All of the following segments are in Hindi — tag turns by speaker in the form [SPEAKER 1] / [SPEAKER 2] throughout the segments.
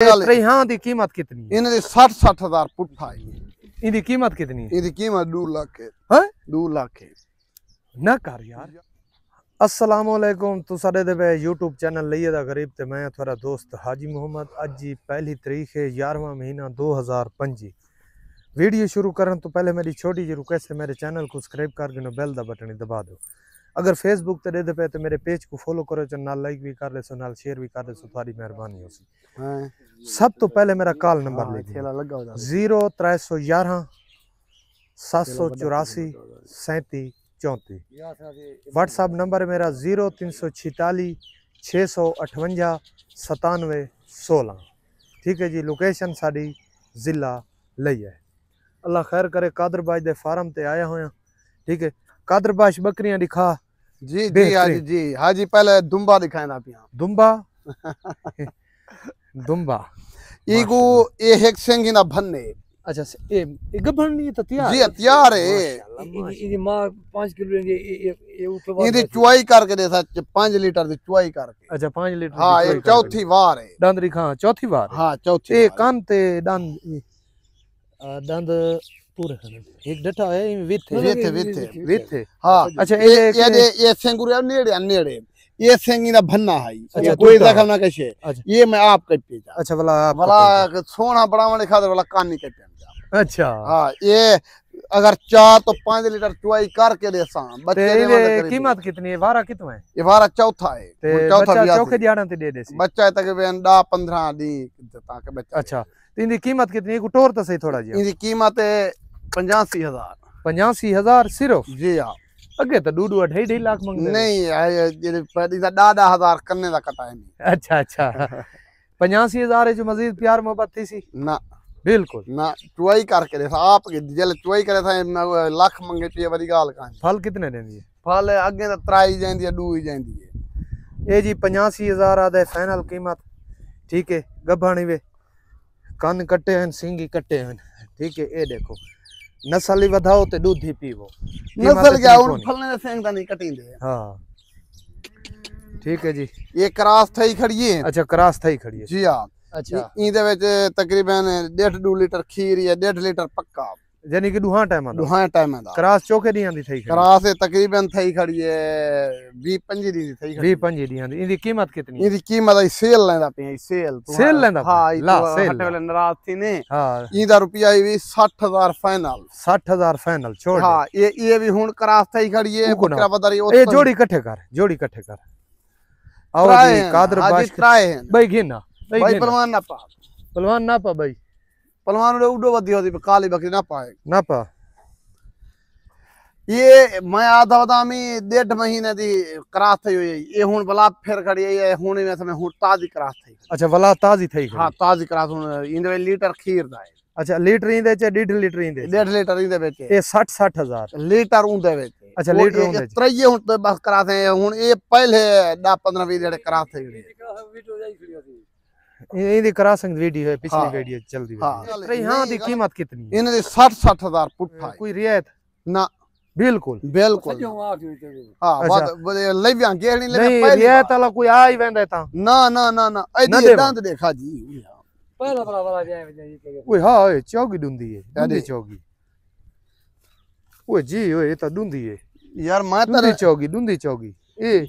[SPEAKER 1] हाँ दी कीमत कितनी है?
[SPEAKER 2] इन्हें 60-60 हजार पुट्ठा है।
[SPEAKER 1] इनकी कीमत कितनी है?
[SPEAKER 2] इनकी कीमत 2 लाख है।
[SPEAKER 1] हाँ
[SPEAKER 2] 2 लाख है
[SPEAKER 1] ना कर यार। अस्सलाम वालेकुम, तू साडे दे यूट्यूब चैनल लइए दा गरीब ते मैं थोड़ा दोस्त हाजी मोहम्मद। अज जी पहली तारीख है 11वां महीना 2025। वीडियो शुरू करने तो पहले मेरी छोटी जी रिक्वेस्ट है, मेरे चैनल को सब्सक्राइब करके बेल दा बटन दबा दो। अगर फेसबुक ते दे पे तो मेरे पेज को फॉलो करो, नाल लाइक भी कर ले, नाल शेयर भी कर ले, तुम्हारी मेहरबानी हो सी। सब तो पहले मेरा कॉल नंबर लिख 0311 784 37 34। व्हाट्सएप नंबर मेरा 0346 658 97 16। ठीक है जी। लोकेशन साड़ी जिला लई है। अल्लाह खैर करे। कादरबाज दे फार्म ते आया हुआ। ठीक है। कादरबाज बकरियां दिखा
[SPEAKER 2] जी जी हाजी जी हाजी। पहले दुम्बा दिखाना पिया।
[SPEAKER 1] दुम्बा दुम्बा
[SPEAKER 2] ईगो ये एक सेंगी ना भन्ने।
[SPEAKER 1] अच्छा ए गबन नहीं तो तैयार
[SPEAKER 2] जी तैयार है।
[SPEAKER 3] इदी मां 5 किलो ये ऊपर
[SPEAKER 2] इदी चुआई करके दे 5 लीटर दी चुआई करके।
[SPEAKER 1] अच्छा 5 लीटर।
[SPEAKER 2] हां ये चौथी बार है।
[SPEAKER 1] दंदरी खां चौथी बार।
[SPEAKER 2] हां चौथी।
[SPEAKER 1] ए कान ते दंद पूरे खाने एक डटा है विथे।
[SPEAKER 2] हां
[SPEAKER 1] अच्छा
[SPEAKER 2] ये सेंगुरे नेड़े ये सेंगी ना भन्ना है। अच्छा कोई देखा ना कैसे। ये मैं आप कटे।
[SPEAKER 1] अच्छा वाला
[SPEAKER 2] सोना बढ़ाने खातिर वाला कान नहीं कटे।
[SPEAKER 1] अच्छा
[SPEAKER 2] हाँ ये अगर चाह तो 5 लीटर चुआई करके दे सा।
[SPEAKER 1] बच्चे कीमत कितनी है? वारा कितना है?
[SPEAKER 2] ये वारा चौथा है।
[SPEAKER 1] चौथा चौके दिहाड़ा ते दे सी
[SPEAKER 2] बच्चा तकरीबन 10-15 दी ताके बच्चा।
[SPEAKER 1] अच्छा तो इनकी कीमत कितनी है? टोर तो सही थोड़ा जी।
[SPEAKER 2] इनकी कीमत है 85,000।
[SPEAKER 1] 85,000 सिर्फ? जी
[SPEAKER 2] हां।
[SPEAKER 1] अगे तो 2.5 लाख मंगदे
[SPEAKER 2] नहीं ये पैदी दा 10,000 करने दा कटा है नहीं।
[SPEAKER 1] अच्छा अच्छा 85,000 जो मजीद प्यार मोहब्बत थी सी
[SPEAKER 2] ना
[SPEAKER 1] बिल्कुल
[SPEAKER 2] ना। चुआई करके दे आप जल चुआई करे था लाख मंगे पे बड़ी गाल का।
[SPEAKER 1] फल कितने देंदी है?
[SPEAKER 2] फल अगे तो 3 जांदी है 2 ही जांदी है।
[SPEAKER 1] ये जी 85,000 आदे फाइनल कीमत। ठीक है। गभाणी वे कान कट्टे हैं, सिंगी कट्टे हैं। ठीक है। ये देखो नस्ल ही बढ़ाओ ते दूध ही पीवो।
[SPEAKER 2] नस्ल क्या उन फलने सेंग दा नहीं कटिंदे।
[SPEAKER 1] हां ठीक है जी।
[SPEAKER 2] ये क्रॉस थई खड़ी है।
[SPEAKER 1] अच्छा क्रॉस थई खड़ी है।
[SPEAKER 2] जी हां। अच्छा इदे विच तकरीबन 1.5-2 लीटर खीर या 1.5 लीटर पक्का
[SPEAKER 1] यानी कि दुहा टाइम
[SPEAKER 2] दा।
[SPEAKER 1] क्रॉस चौके दी आंदी थई खड़ी।
[SPEAKER 2] क्रॉस तकरीबन थई खड़ी है 20-25 दी थई खड़ी।
[SPEAKER 1] 20-25 दी आंदी। इदी कीमत कितनी है?
[SPEAKER 2] इदी कीमत है सेल लेंदा पे सेल लेंदा। हां
[SPEAKER 1] ला सेल
[SPEAKER 2] हटे वाले नाराज थी ने।
[SPEAKER 1] हां
[SPEAKER 2] इदा रुपया भी 60,000 फाइनल।
[SPEAKER 1] 60,000 फाइनल छोड़।
[SPEAKER 2] हां ये भी हुन क्रॉस थई खड़ी है। बकरा बदरी
[SPEAKER 1] ए जोड़ी इकट्ठे कर आओ जी। कादरबाज
[SPEAKER 2] ट्राई है
[SPEAKER 1] भाई गिना
[SPEAKER 2] भाई पहलवान ना पा
[SPEAKER 1] भाई
[SPEAKER 2] पहलवान उडो वदी होती काली बकरी ना पाए
[SPEAKER 1] ना पा।
[SPEAKER 2] ये मैं आधा बदामी 1.5 महीने दी क्रॉस थई हुई। ये हुन बला फिर खड़ी है हुन में समय हुन ताजी क्रॉस थई।
[SPEAKER 1] अच्छा वला ताजी थई।
[SPEAKER 2] हां ताजी क्रॉस हुन इंदे लीटर खीर दा है।
[SPEAKER 1] अच्छा लीटर इंदे च 1.5 लीटर इंदे
[SPEAKER 2] 1.5 लीटर इंदे बेचे।
[SPEAKER 1] ये 60-60,000
[SPEAKER 2] लीटर उंदे बेचे। अच्छा लीटर उंदे त्रये हुन तो बस क्रॉस है। हुन ये पहले 10-15 जेड़े क्रॉस थई
[SPEAKER 1] इदी क्रॉसिंग वीडियो है पिछली वीडियो चल दी। हां दी कीमत कितनी है?
[SPEAKER 2] इनदी 60-60,000 पुट्ठा।
[SPEAKER 1] कोई रियायत
[SPEAKER 2] ना
[SPEAKER 1] बिल्कुल
[SPEAKER 2] बिल्कुल। हां बात ले भी गेड़ी ले
[SPEAKER 1] पहले रियायत वाला कोई आ ही वेंदा ता
[SPEAKER 2] ना ना ना ना एदी दंद देखा जी।
[SPEAKER 3] पहला वाला जाए
[SPEAKER 1] ओए हां ओए चौगी डुंदी है। डुंदी चौगी ओए जी ओए तो डुंदी है
[SPEAKER 2] यार। मैं तो
[SPEAKER 1] डुंदी चौगी ए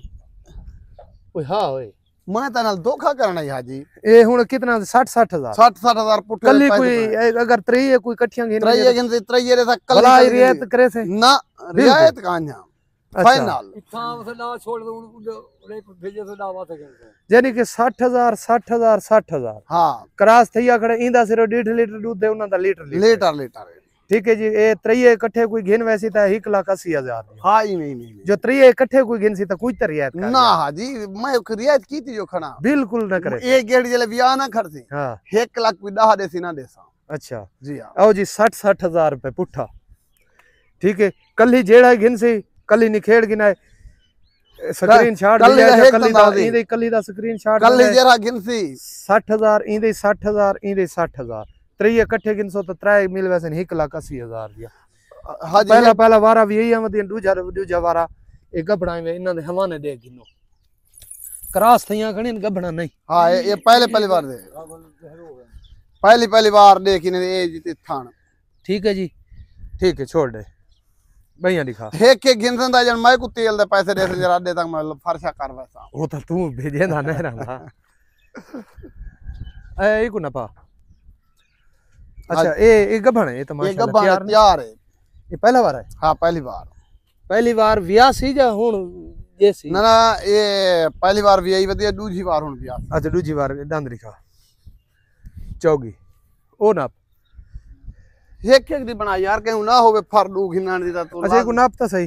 [SPEAKER 1] ओए हां ओए
[SPEAKER 2] मैं तो नाल धोखा करना है हाजी।
[SPEAKER 1] ए हुन कितना 60-60,000
[SPEAKER 2] 60-60,000 पुट्ठे
[SPEAKER 1] कल्ली कोई अगर त्रये कोई कठियां गिन
[SPEAKER 2] त्रये रे कल
[SPEAKER 1] भला रियायत करे से ना
[SPEAKER 2] रियायत कान्या फाइनल
[SPEAKER 3] थाम से ना छोड़ दो उन भेजे से दावा थे
[SPEAKER 1] यानी कि 60,000 हां क्रॉस थैया खड़े इंदा सिर्फ 1.5 लीटर दूध दे उना दा लीटर। ठीक है जी। ए त्रये इकट्ठे कोई गिन वैसी ता 1,80,000।
[SPEAKER 2] हां ही नहीं
[SPEAKER 1] जो त्रये इकट्ठे कोई गिन सी ता कोई रियायत
[SPEAKER 2] ना हाजी। मैं रियायत की थी जो खना
[SPEAKER 1] बिल्कुल ना करे।
[SPEAKER 2] एक गेड़ी जले बियाह ना खड़सी। हां 1 लाख भी दाह देसी ना देसा। अच्छा जी हां।
[SPEAKER 1] आओ जी 60-60,000 रुपए पुट्ठा। ठीक है। कल्ली जेड़ा गिन सी कल्ली निखेड़ गिनाए स्क्रीन शॉट कल्ली दा स्क्रीन शॉट
[SPEAKER 2] कल्ली जरा गिन सी
[SPEAKER 1] 60,000 इंदे 60,000 इंदे 60,000 त्रये इकट्ठे गिनसो तो 3 मिल वैसे 1,80,000 दिया। पहला वारा भी यही आमदी दूजा वारा एक गबड़ाई में इन्हां दे हवाने दे गिनो क्रास थइया खणी गबना नहीं।
[SPEAKER 2] हाँ ये पहली बार दे, पहली बार देखी ने ये जीती थान।
[SPEAKER 1] ठीक है जी, ठीक है, छोड़ दे भैया दिखा।
[SPEAKER 2] एक एक गिनदा जन मैं को तेल दे पैसे दे जरा दे तक मैं फरशा कर वैसा
[SPEAKER 1] वो तो तू भेजे ना नहीं रहा। ए को ना पा। अच्छा ए गबन है, ये तो
[SPEAKER 2] ये
[SPEAKER 1] माशाल्लाह
[SPEAKER 2] गब्बा तैयार है।
[SPEAKER 1] ये पहला बार है।
[SPEAKER 2] हाँ पहली बार
[SPEAKER 1] वियाह सी जा हुन ये सी
[SPEAKER 2] ना ये पहली बार भी आई वधिया, दूसरी बार हुन भी आ।
[SPEAKER 1] अच्छा दूजी बार दंद दिखा चौगी ओ नाप।
[SPEAKER 2] एक एक दी बना यार कहीं ना होवे फर दू घिनान दी तो।
[SPEAKER 1] अच्छा को नाप तो सही।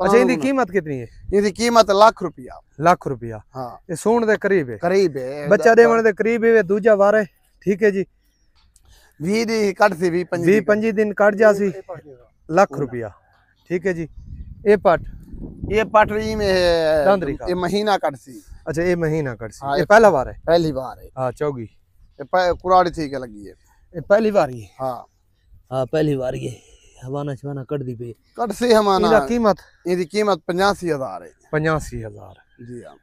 [SPEAKER 1] अच्छा इनकी कीमत कितनी है?
[SPEAKER 2] इनकी कीमत लाख रुपया।
[SPEAKER 1] लाख रुपया।
[SPEAKER 2] हाँ
[SPEAKER 1] ये सूण दे करीब है,
[SPEAKER 2] करीब है
[SPEAKER 1] बच्चा देवन दे करीब है। दूजा वार है। ठीक है जी,
[SPEAKER 2] 20 दी कट सी
[SPEAKER 1] 20-25 दिन कट जासी, लाख रुपया। ठीक है जी।
[SPEAKER 2] ये पटरी में है,
[SPEAKER 1] दांदरी का।
[SPEAKER 2] ये महीना कट सी।
[SPEAKER 1] अच्छा ये महीना कट सी।
[SPEAKER 2] हाँ,
[SPEAKER 1] ये पहला बार है।
[SPEAKER 2] पहली बार है।
[SPEAKER 1] हाँ चौगी
[SPEAKER 2] ये कुराड़ी ठीक है लगी है।
[SPEAKER 1] ये पहली बार ही।
[SPEAKER 2] हाँ
[SPEAKER 1] हाँ पहली बार ये हवाना शवाना कट दी पे।
[SPEAKER 2] कट सी हमारा
[SPEAKER 1] इनका कीमत
[SPEAKER 2] इनकी कीमत 85,000 है।
[SPEAKER 1] 85,000।
[SPEAKER 2] जी हाँ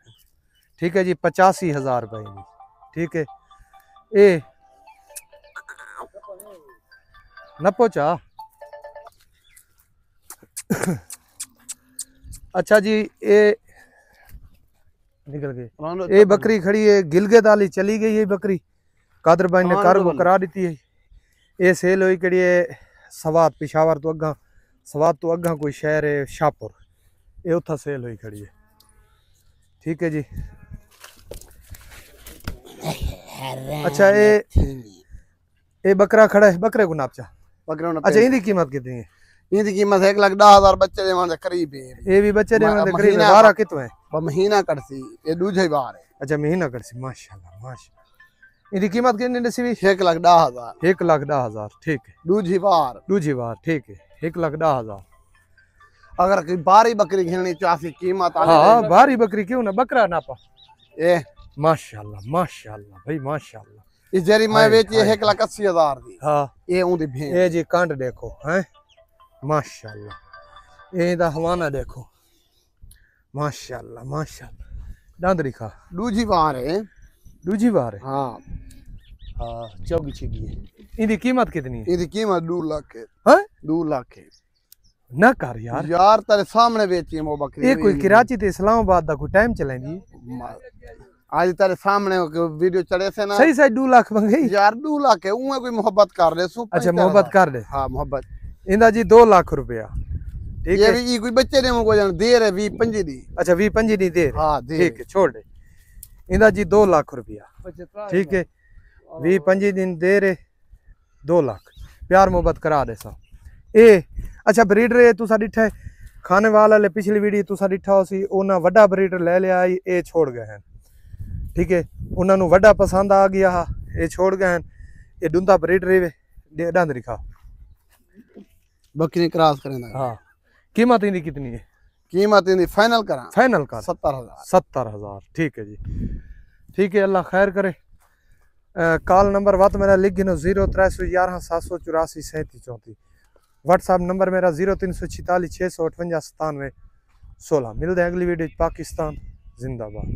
[SPEAKER 1] ठीक है जी, 85,000 रुपए। ठीक है ए न पहुंचा। अच्छा जी ये निकल गए। ये बकरी खड़ी है गिलगित वाली, चली गई है बकरी। कादर भाई ने कार्गो करा दी है। ये सेल हुई कड़ी है सवात पिशावर तो अगा, सवात तो अगा कोई शहर है शाहपुर, ये उथा सेल हुई खड़ी है। ठीक है जी। अच्छा ये बकरा खड़ा है, बकरे को नापचा। अच्छा इनकी कीमत कितनी है?
[SPEAKER 2] इनकी कीमत 1,10,000 बच्चे देवन दे करीब है।
[SPEAKER 1] ये भी बच्चे देवन दे करीब है। वारा कितो है?
[SPEAKER 2] महीना कट सी, ये दूसरी बार है।
[SPEAKER 1] अच्छा महीना कर सी, माशाल्लाह माशाल्लाह। इनकी कीमत कितनी दसी भी?
[SPEAKER 2] 1,10,000।
[SPEAKER 1] 1,10,000। ठीक है
[SPEAKER 2] दूसरी बार
[SPEAKER 1] ठीक है 1,10,000।
[SPEAKER 2] अगर कोई बारी बकरी घेनी चासी कीमत आले
[SPEAKER 1] हाँ बारी बकरी क्यों ना, बकरा नापा।
[SPEAKER 2] ए
[SPEAKER 1] माशाल्लाह माशाल्लाह भाई माशाल्लाह।
[SPEAKER 2] इस जेरी मैं बेची 1,80,000 दी।
[SPEAKER 1] हाँ
[SPEAKER 2] ये ऊंदी भें।
[SPEAKER 1] ये जी कांड देखो हैं माशाल्लाह। ये दा हवाना देखो माशाल्लाह माशाल्लाह। दांदरी खा
[SPEAKER 2] दूसरी बार है।
[SPEAKER 1] दूजी बार है।
[SPEAKER 2] हाँ
[SPEAKER 1] हाँ चौगी छिगी है। इनकी कीमत कितनी है?
[SPEAKER 2] इनकी कीमत 2 लाख है।
[SPEAKER 1] हैं
[SPEAKER 2] 2 लाख है।
[SPEAKER 1] ना कर यार।
[SPEAKER 2] यार तेरे सामने बेची है वो बकरी।
[SPEAKER 1] ये कोई कराची ते इस्लामाबाद दा कोई टाइम चलेंदी?
[SPEAKER 2] आज तेरे सामने वीडियो चढ़े से ना।
[SPEAKER 1] सही सही 2 लाख मंगई
[SPEAKER 2] यार 2 लाख है। उन्हें कोई मोहब्बत कर दे सु।
[SPEAKER 1] अच्छा मोहब्बत कर दे।
[SPEAKER 2] हाँ मोहब्बत।
[SPEAKER 1] इंदा जी 2 लाख रुपया। ठीक
[SPEAKER 2] ये
[SPEAKER 1] है।
[SPEAKER 2] भी कोई बच्चे ने को जन देर है 20-25 दी।
[SPEAKER 1] अच्छा 20-25 नहीं दे।
[SPEAKER 2] हाँ दे।
[SPEAKER 1] ठीक है छोड़ दे। इंदा जी 2 लाख रुपया। ठीक है 20-25 दिन दे रहे 2 लाख प्यार मोहब्बत करा दे सा। ए अच्छा ब्रीडर है तुसा डिठा है खाने वाला ले पिछली वीडियो तुसा डिठा हो सी ओना वड्डा ब्रीडर ले लिया ये छोड़ गए हैं। ठीक है उन्होंने वड्डा पसंद आ गया हा ये छोड़ गए हैं। ये डुंदा ब्रीडर है डंद दिखा
[SPEAKER 2] बकरी क्रॉस करेंगे।
[SPEAKER 1] हाँ कीमत इनकी कितनी है?
[SPEAKER 2] कीमत इनकी फाइनल करा।
[SPEAKER 1] फाइनल कर
[SPEAKER 2] 70,000।
[SPEAKER 1] 70,000। ठीक है जी ठीक है अल्लाह खैर करे। कॉल नंबर वत मेरा लिख गिनो 0311 784 3734। व्हाट्सएप नंबर मेरा 0346 658 97 16। मिलते हैं अगली वीडियो। पाकिस्तान जिंदाबाद।